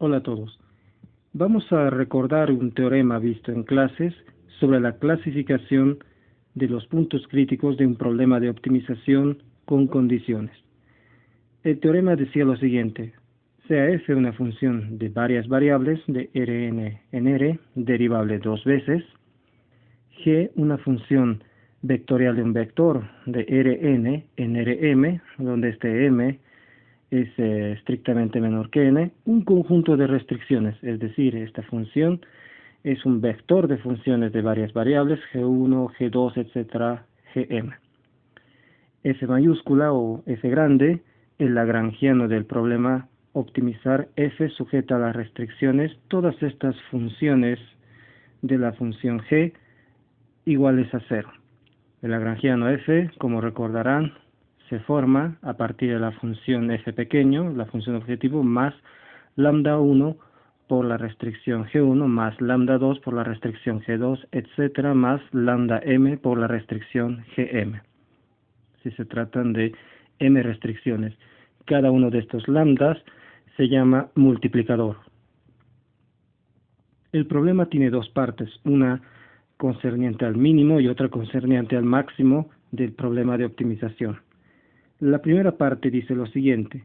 Hola a todos. Vamos a recordar un teorema visto en clases sobre la clasificación de los puntos críticos de un problema de optimización con condiciones. El teorema decía lo siguiente: sea f una función de varias variables de Rn en R, derivable dos veces, g una función vectorial de un vector de Rn en Rm, donde este m es estrictamente menor que n, un conjunto de restricciones, es decir, esta función es un vector de funciones de varias variables, g1, g2, etc., gm. F mayúscula o F grande, el lagrangiano del problema optimizar f sujeta a las restricciones todas estas funciones de la función g iguales a 0. El lagrangiano f, como recordarán, se forma a partir de la función f pequeño, la función objetivo, más lambda 1 por la restricción g1, más lambda 2 por la restricción g2, etc., más lambda m por la restricción gm. Si se tratan de m restricciones, cada uno de estos lambdas se llama multiplicador. El problema tiene dos partes, una concerniente al mínimo y otra concerniente al máximo del problema de optimización. La primera parte dice lo siguiente: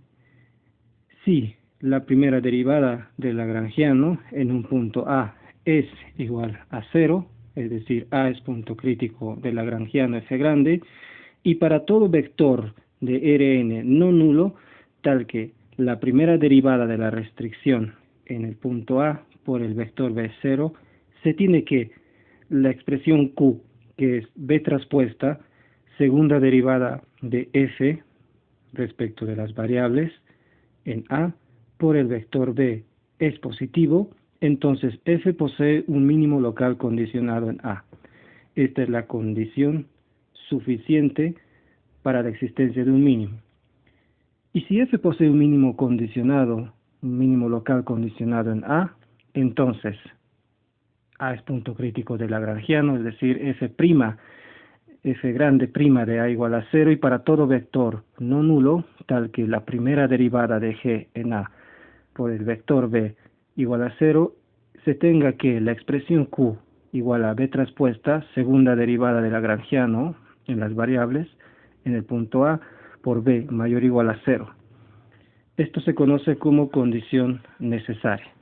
si la primera derivada del lagrangiano en un punto A es igual a 0, es decir, A es punto crítico del lagrangiano f grande, y para todo vector de Rn no nulo, tal que la primera derivada de la restricción en el punto A por el vector B0, se tiene que la expresión Q, que es B traspuesta, segunda derivada de f respecto de las variables en A por el vector B es positivo, entonces f posee un mínimo local condicionado en A. Esta es la condición suficiente para la existencia de un mínimo. Y si f posee un mínimo condicionado, un mínimo local condicionado en A, entonces A es punto crítico del lagrangiano, es decir, f grande prima de A igual a 0, y para todo vector no nulo, tal que la primera derivada de g en A por el vector B igual a 0, se tenga que la expresión Q igual a B traspuesta, segunda derivada del lagrangiano en las variables, en el punto A, por B mayor o igual a 0. Esto se conoce como condición necesaria.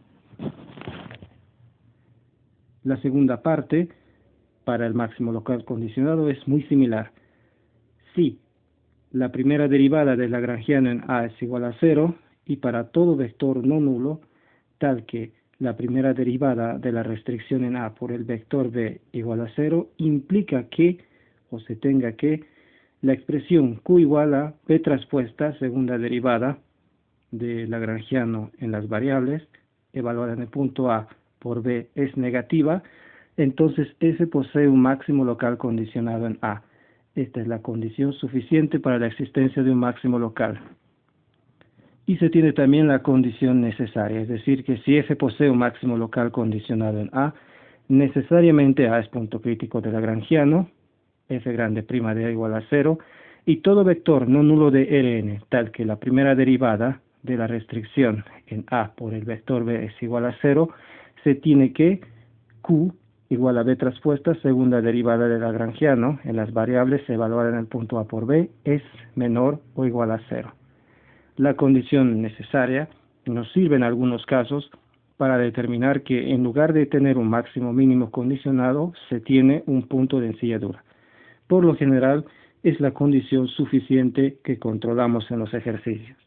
La segunda parte, para el máximo local condicionado, es muy similar. Si la primera derivada del lagrangiano en A es igual a 0, y para todo vector no nulo, tal que la primera derivada de la restricción en A por el vector B igual a 0, implica que, o se tenga que, la expresión Q igual a B traspuesta, segunda derivada del lagrangiano en las variables, evaluada en el punto A por B es negativa, entonces f posee un máximo local condicionado en A. Esta es la condición suficiente para la existencia de un máximo local. Y se tiene también la condición necesaria, es decir, que si f posee un máximo local condicionado en A, necesariamente A es punto crítico del lagrangiano, f grande prima de A igual a 0, y todo vector no nulo de Rn, tal que la primera derivada de la restricción en A por el vector B es igual a 0, se tiene que Q igual a B traspuesta, segunda derivada del lagrangiano en las variables evaluada en el punto A por B es menor o igual a 0. La condición necesaria nos sirve en algunos casos para determinar que en lugar de tener un máximo mínimo condicionado, se tiene un punto de encilladura. Por lo general, es la condición suficiente que controlamos en los ejercicios.